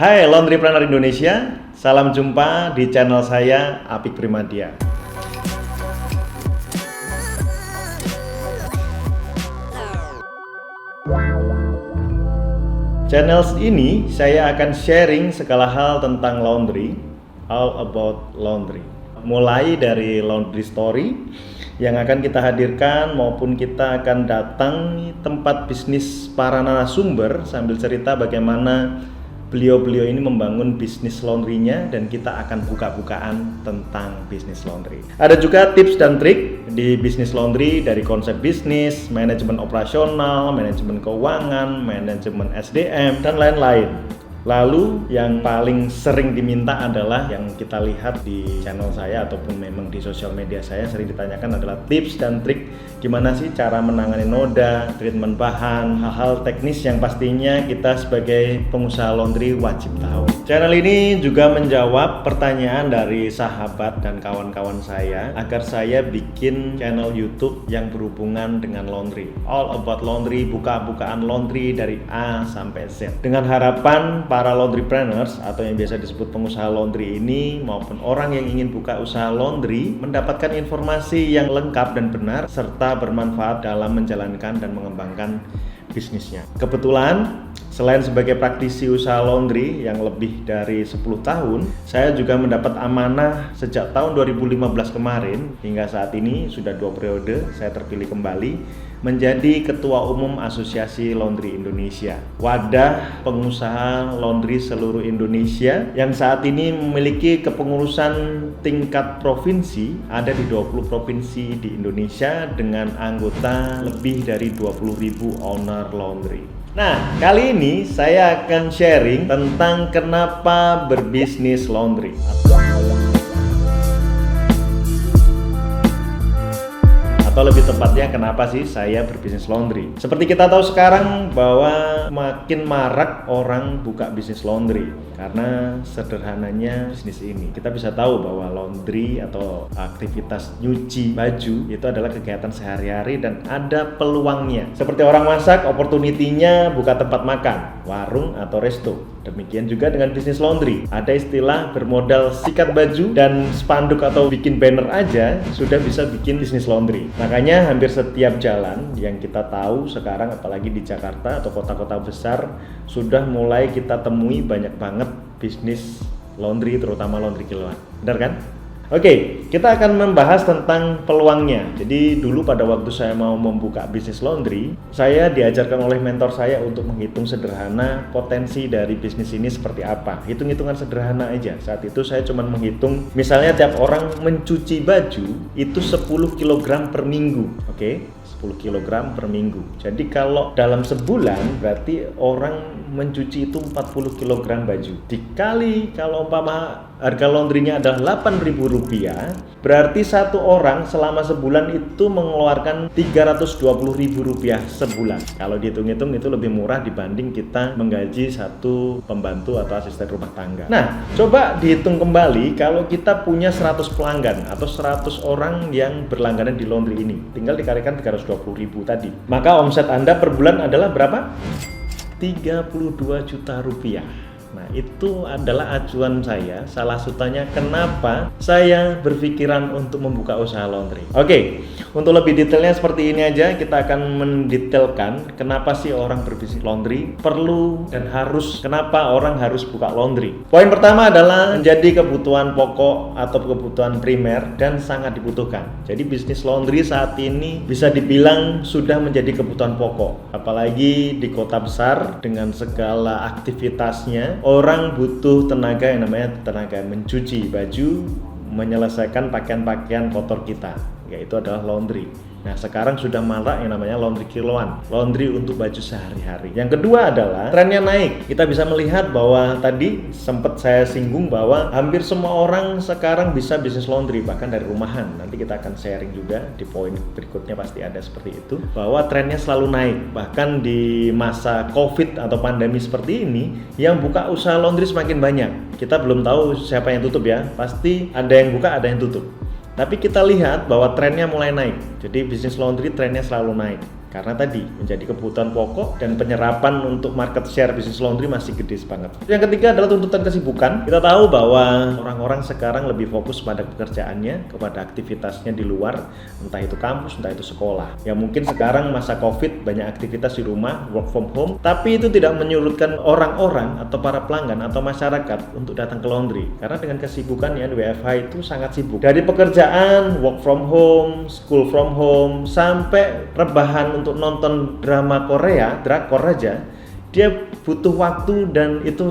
Hai Laundrypreneur Indonesia, salam jumpa di channel saya Apik Primadia. Channel ini saya akan sharing segala hal tentang laundry, all about laundry. Mulai dari laundry story yang akan kita hadirkan maupun kita akan datangi tempat bisnis para narasumber sambil cerita bagaimana beliau-beliau ini membangun bisnis laundrynya dan kita akan buka-bukaan tentang bisnis laundry. Ada juga tips dan trik di bisnis laundry dari konsep bisnis, manajemen operasional, manajemen keuangan, manajemen SDM, dan lain-lain. Lalu yang paling sering diminta adalah yang kita lihat di channel saya ataupun memang di sosial media saya sering ditanyakan adalah tips dan trik gimana sih cara menangani noda, treatment bahan, hal-hal teknis yang pastinya kita sebagai pengusaha laundry wajib tahu. Channel ini juga menjawab pertanyaan dari sahabat dan kawan-kawan saya agar saya bikin channel YouTube yang berhubungan dengan laundry. All about laundry, buka-bukaan laundry dari A sampai Z. Dengan harapan para laundrypreneurs atau yang biasa disebut pengusaha laundry ini maupun orang yang ingin buka usaha laundry mendapatkan informasi yang lengkap dan benar serta bermanfaat dalam menjalankan dan mengembangkan bisnisnya. Kebetulan selain sebagai praktisi usaha laundry yang lebih dari 10 tahun, saya juga mendapat amanah sejak tahun 2015 kemarin hingga saat ini sudah 2 periode saya terpilih kembali menjadi Ketua Umum Asosiasi Laundry Indonesia, wadah pengusaha laundry seluruh Indonesia yang saat ini memiliki kepengurusan tingkat provinsi, ada di 20 provinsi di Indonesia dengan anggota lebih dari 20.000 owner laundry. Nah, kali ini saya akan sharing tentang kenapa berbisnis laundry. Atau lebih tepatnya kenapa sih saya berbisnis laundry. Seperti kita tahu sekarang bahwa makin marak orang buka bisnis laundry karena sederhananya bisnis ini. Kita bisa tahu bahwa laundry atau aktivitas nyuci baju itu adalah kegiatan sehari-hari dan ada peluangnya. Seperti orang masak, opportunity-nya buka tempat makan, warung atau resto. Demikian juga dengan bisnis laundry. Ada istilah bermodal sikat baju dan spanduk atau bikin banner aja sudah bisa bikin bisnis laundry. Makanya hampir setiap jalan yang kita tahu sekarang apalagi di Jakarta atau kota-kota besar sudah mulai kita temui banyak banget bisnis laundry, terutama laundry kiloan. Benar kan? Oke, kita akan membahas tentang peluangnya. Jadi dulu pada waktu saya mau membuka bisnis laundry, saya diajarkan oleh mentor saya untuk menghitung sederhana potensi dari bisnis ini seperti apa. Hitung-hitungan sederhana aja. Saat itu saya cuma menghitung, misalnya tiap orang mencuci baju itu 10 kg per minggu. Oke, 10 kg per minggu. Jadi kalau dalam sebulan berarti orang mencuci itu 40 kg baju. Dikali kalau umpama harga laundrynya adalah Rp8.000, berarti satu orang selama sebulan itu mengeluarkan Rp320.000 sebulan. Kalau dihitung-hitung itu lebih murah dibanding kita menggaji satu pembantu atau asisten rumah tangga. Nah, coba dihitung kembali kalau kita punya 100 pelanggan atau 100 orang yang berlangganan di laundry ini. Tinggal dikalikan 320.000 tadi. Maka omset Anda per bulan adalah berapa? Rp32 juta. Nah, itu adalah acuan saya, salah satunya kenapa saya berpikiran untuk membuka usaha laundry. Oke, untuk lebih detailnya seperti ini aja, kita akan mendetailkan kenapa sih orang berbisnis laundry perlu dan harus, kenapa orang harus buka laundry. Poin pertama adalah menjadi kebutuhan pokok atau kebutuhan primer dan sangat dibutuhkan. Jadi bisnis laundry saat ini bisa dibilang sudah menjadi kebutuhan pokok, apalagi di kota besar dengan segala aktivitasnya. Orang butuh tenaga yang namanya tenaga mencuci baju, menyelesaikan pakaian-pakaian kotor kita, yaitu adalah laundry. Nah, sekarang sudah marak yang namanya laundry kiloan, laundry untuk baju sehari-hari. Yang kedua adalah trennya naik. Kita bisa melihat bahwa tadi sempat saya singgung bahwa hampir semua orang sekarang bisa bisnis laundry, bahkan dari rumahan. Nanti kita akan sharing juga di poin berikutnya, pasti ada seperti itu, bahwa trennya selalu naik. Bahkan di masa COVID atau pandemi seperti ini, yang buka usaha laundry semakin banyak. Kita belum tahu siapa yang tutup ya, pasti ada yang buka, ada yang tutup. Tapi kita lihat bahwa trennya mulai naik. Jadi bisnis laundry trennya selalu naik. Karena tadi menjadi kebutuhan pokok dan penyerapan untuk market share bisnis laundry masih gede banget. Yang ketiga adalah tuntutan kesibukan. Kita tahu bahwa orang-orang sekarang lebih fokus pada pekerjaannya, kepada aktivitasnya di luar, entah itu kampus, entah itu sekolah. Ya mungkin sekarang masa COVID banyak aktivitas di rumah, work from home, tapi itu tidak menyurutkan orang-orang atau para pelanggan atau masyarakat untuk datang ke laundry. Karena dengan kesibukannya WFH itu sangat sibuk. Dari pekerjaan, work from home, school from home, sampai rebahan untuk nonton drama Korea, drakor aja, dia butuh waktu dan itu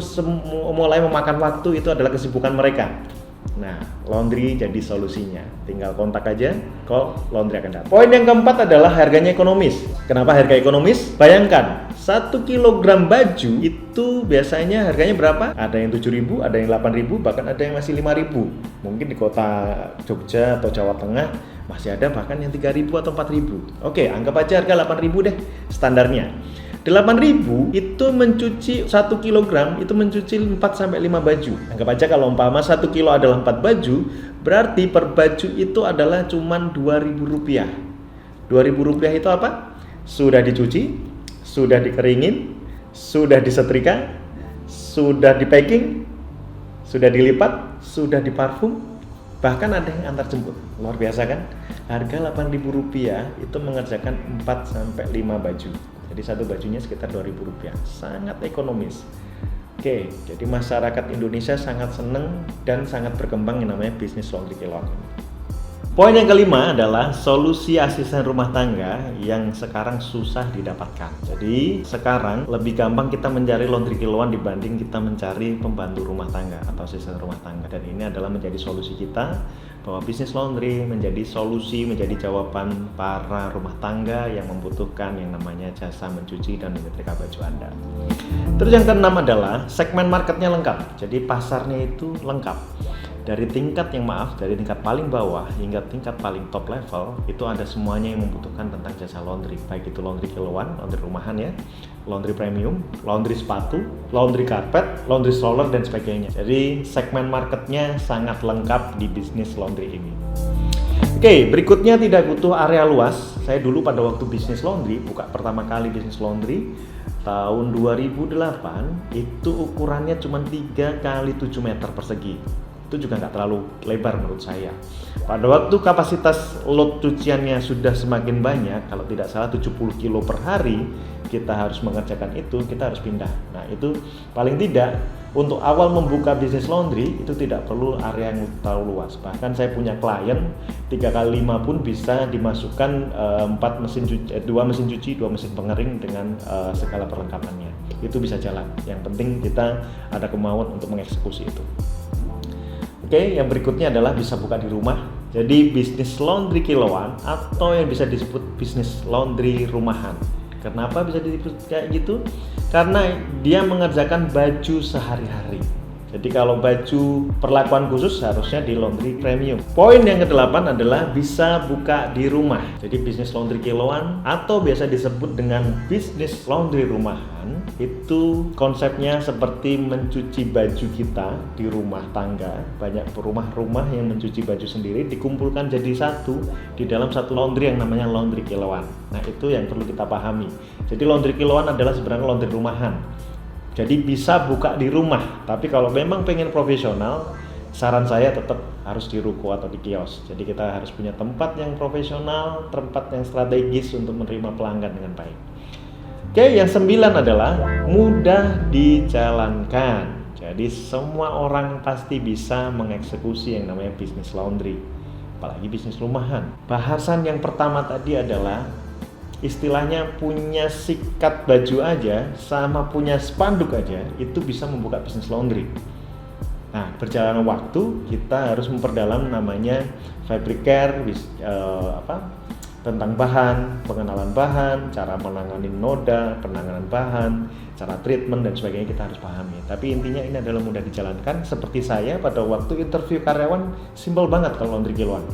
mulai memakan waktu, itu adalah kesibukan mereka. Nah, laundry jadi solusinya. Tinggal kontak aja, call, laundry akan datang. Poin yang keempat adalah harganya ekonomis. Kenapa harga ekonomis? Bayangkan, 1 kilogram baju itu biasanya harganya berapa? Ada yang 7.000, ada yang 8.000, bahkan ada yang masih 5.000. Mungkin di kota Jogja atau Jawa Tengah masih ada bahkan yang 3.000 atau 4.000. Oke, anggap aja harga 8.000 deh standarnya. 8.000 itu mencuci 1 kilogram itu mencuci 4-5 baju. Anggap aja kalau umpama 1 kilo adalah 4 baju, berarti per baju itu adalah cuman Rp2.000. Rp2.000 itu apa? Sudah dicuci, sudah dikeringin, sudah disetrika, sudah dipacking, sudah dilipat, sudah diparfum, bahkan ada yang antar jemput. Luar biasa kan? Harga Rp8.000 itu mengerjakan 4-5 baju. Jadi satu bajunya sekitar Rp2.000, sangat ekonomis. Oke, jadi masyarakat Indonesia sangat senang dan sangat berkembang yang namanya bisnis laundry kiloan. Poin yang kelima adalah solusi asisten rumah tangga yang sekarang susah didapatkan. Jadi sekarang lebih gampang kita mencari laundry kiloan dibanding kita mencari pembantu rumah tangga atau asisten rumah tangga. Dan ini adalah menjadi solusi kita, bahwa bisnis laundry menjadi solusi, menjadi jawaban para rumah tangga yang membutuhkan yang namanya jasa mencuci dan menyetrika baju Anda. Terus yang keenam adalah segmen marketnya lengkap. Jadi pasarnya itu lengkap. Dari tingkat paling bawah hingga tingkat paling top level, itu ada semuanya yang membutuhkan tentang jasa laundry. Baik itu laundry kiloan, laundry rumahan ya, laundry premium, laundry sepatu, laundry karpet, laundry stroller, dan sebagainya. Jadi segmen marketnya sangat lengkap di bisnis laundry ini. Oke, berikutnya tidak butuh area luas. Saya dulu pada waktu bisnis laundry, buka pertama kali bisnis laundry tahun 2008, itu ukurannya cuma 3x7 meter persegi. Itu juga nggak terlalu lebar menurut saya. Pada waktu kapasitas load cuciannya sudah semakin banyak, kalau tidak salah 70 kilo per hari, kita harus mengerjakan itu, kita harus pindah. Nah itu paling tidak untuk awal membuka bisnis laundry itu tidak perlu area yang terlalu luas. Bahkan saya punya klien 3x5 pun bisa dimasukkan 2 mesin cuci, 2 mesin pengering dengan segala perlengkapannya. Itu bisa jalan. Yang penting kita ada kemauan untuk mengeksekusi itu. Oke, yang berikutnya adalah bisa buka di rumah. Jadi bisnis laundry kiloan atau yang bisa disebut bisnis laundry rumahan. Kenapa bisa disebut kayak gitu? Karena dia mengerjakan baju sehari-hari. Jadi kalau baju perlakuan khusus harusnya di laundry premium. Poin yang ke-8 adalah bisa buka di rumah. Jadi bisnis laundry kiloan atau biasa disebut dengan bisnis laundry rumahan, itu konsepnya seperti mencuci baju kita di rumah tangga. Banyak rumah-rumah yang mencuci baju sendiri dikumpulkan jadi satu di dalam satu laundry yang namanya laundry kiloan. Nah itu yang perlu kita pahami. Jadi laundry kiloan adalah sebenarnya laundry rumahan. Jadi bisa buka di rumah, tapi kalau memang pengen profesional, saran saya tetap harus di ruko atau di kios. Jadi kita harus punya tempat yang profesional, tempat yang strategis untuk menerima pelanggan dengan baik. Oke, yang 9 adalah mudah dijalankan. Jadi semua orang pasti bisa mengeksekusi yang namanya bisnis laundry, apalagi bisnis rumahan. Bahasan yang pertama tadi adalah istilahnya punya sikat baju aja sama punya spanduk aja itu bisa membuka bisnis laundry. Nah, berjalan waktu kita harus memperdalam namanya fabric care, tentang bahan, pengenalan bahan, cara menangani noda, penanganan bahan, cara treatment dan sebagainya kita harus pahami. Tapi intinya ini adalah mudah dijalankan. Seperti saya pada waktu interview karyawan, simple banget kalau laundry kiloan.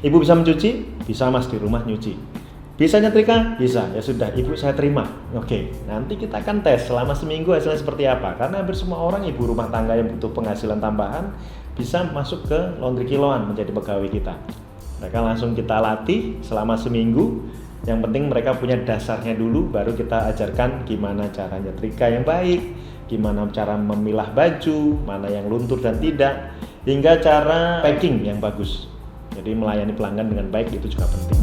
Ibu bisa mencuci? Bisa mas, di rumah nyuci. Bisa nyetrika? Bisa. Ya sudah, ibu saya terima. Oke, nanti kita akan tes selama seminggu hasilnya seperti apa. Karena hampir semua orang ibu rumah tangga yang butuh penghasilan tambahan bisa masuk ke laundry kiloan menjadi pegawai kita. Mereka langsung kita latih selama seminggu. Yang penting mereka punya dasarnya dulu, baru kita ajarkan gimana cara nyetrika yang baik, gimana cara memilah baju, mana yang luntur dan tidak, hingga cara packing yang bagus. Jadi melayani pelanggan dengan baik itu juga penting.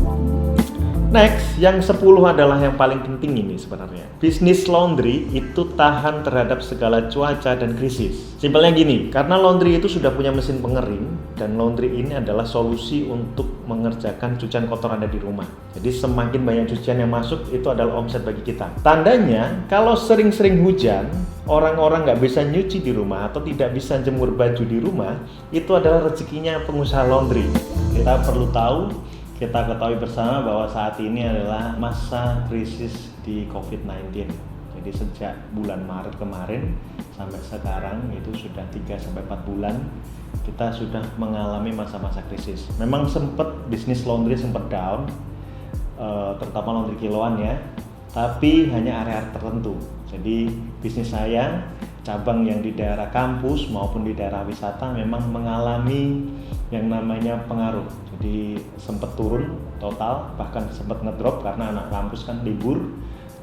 Next, yang 10 adalah yang paling penting ini sebenarnya. Bisnis laundry itu tahan terhadap segala cuaca dan krisis. Simpelnya gini, karena laundry itu sudah punya mesin pengering, dan laundry ini adalah solusi untuk mengerjakan cucian kotor Anda di rumah. Jadi semakin banyak cucian yang masuk, itu adalah omset bagi kita. Tandanya, kalau sering-sering hujan, orang-orang nggak bisa nyuci di rumah atau tidak bisa jemur baju di rumah, itu adalah rezekinya pengusaha laundry. Kita perlu tahu, kita ketahui bersama bahwa saat ini adalah masa krisis di COVID-19. Jadi sejak bulan Maret kemarin sampai sekarang itu sudah 3-4 bulan kita sudah mengalami masa-masa krisis. Memang sempat bisnis laundry sempat down, terutama laundry kiloan ya, tapi hanya area tertentu. Jadi bisnis saya, cabang yang di daerah kampus maupun di daerah wisata memang mengalami yang namanya pengaruh. Jadi sempat turun total, bahkan sempat ngedrop karena anak kampus kan libur,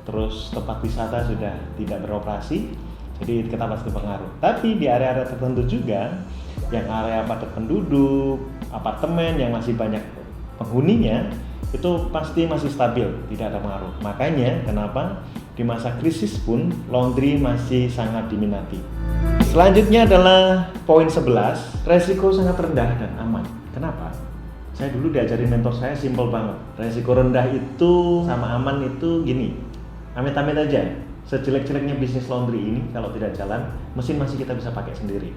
terus tempat wisata sudah tidak beroperasi, jadi kita pasti pengaruh. Tapi di area-area tertentu juga, yang area padat penduduk, apartemen yang masih banyak penghuninya, itu pasti masih stabil, tidak ada pengaruh. Makanya kenapa di masa krisis pun laundry masih sangat diminati. Selanjutnya adalah poin 11, resiko sangat rendah dan aman. Kenapa? Saya dulu diajarin mentor saya simple banget. Resiko rendah itu sama aman itu gini, amit-amit aja. Sejelek-jeleknya bisnis laundry ini kalau tidak jalan, mesin masih kita bisa pakai sendiri.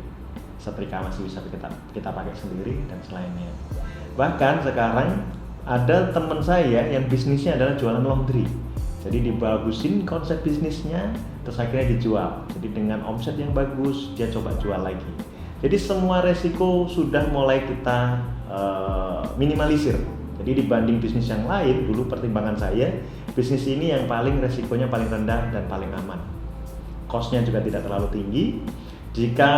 Setrika masih bisa kita pakai sendiri dan selainnya. Bahkan sekarang ada teman saya yang bisnisnya adalah jualan laundry. Jadi dibagusin konsep bisnisnya, terus akhirnya dijual. Jadi dengan omset yang bagus, dia coba jual lagi. Jadi semua resiko sudah mulai kita minimalisir. Jadi dibanding bisnis yang lain, dulu pertimbangan saya, bisnis ini yang paling resikonya paling rendah dan paling aman. Cost-nya juga tidak terlalu tinggi. Jika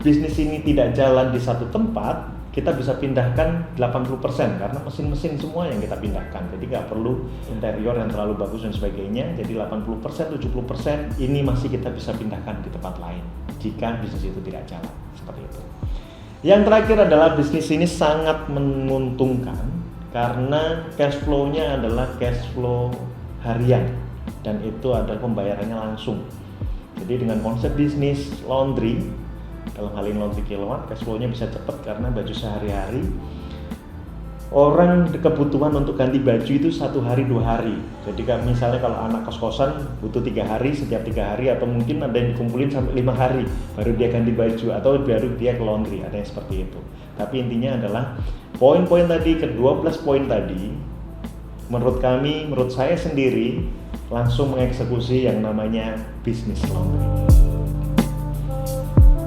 bisnis ini tidak jalan di satu tempat, kita bisa pindahkan 80% karena mesin-mesin semua yang kita pindahkan. Jadi nggak perlu interior yang terlalu bagus dan sebagainya. Jadi 80%, 70% ini masih kita bisa pindahkan di tempat lain jika bisnis itu tidak jalan. Seperti itu. Yang terakhir adalah bisnis ini sangat menguntungkan karena cash flow-nya adalah cash flow harian dan itu adalah pembayarannya langsung. Jadi dengan konsep bisnis laundry, dalam hal ini laundry kiloan, cash flow-nya bisa cepat karena baju sehari-hari. Orang kebutuhan untuk ganti baju itu 1 hari 2 hari. Jadi misalnya kalau anak kos-kosan butuh 3 hari, setiap 3 hari, atau mungkin ada yang dikumpulin sampai 5 hari baru dia ganti baju atau baru dia ke laundry, ada yang seperti itu. Tapi intinya adalah poin-poin tadi, ke-12 poin tadi, menurut kami, menurut saya sendiri langsung mengeksekusi yang namanya bisnis laundry.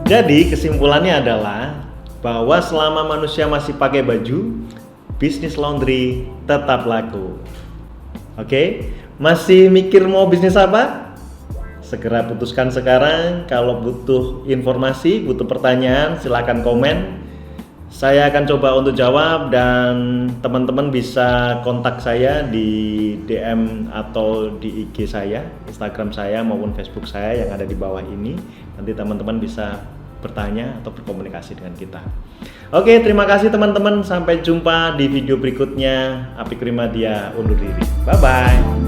Jadi kesimpulannya adalah bahwa selama manusia masih pakai baju, bisnis laundry tetap laku. Oke, masih mikir mau bisnis apa? Segera putuskan sekarang. Kalau butuh informasi, butuh pertanyaan, silakan komen. Saya akan coba untuk jawab dan teman-teman bisa kontak saya di DM atau di IG saya, Instagram saya maupun Facebook saya yang ada di bawah ini. Nanti teman-teman bisa bertanya atau berkomunikasi dengan kita. Oke, terima kasih teman-teman. Sampai jumpa di video berikutnya. Apik Rimadia undur diri. Bye-bye.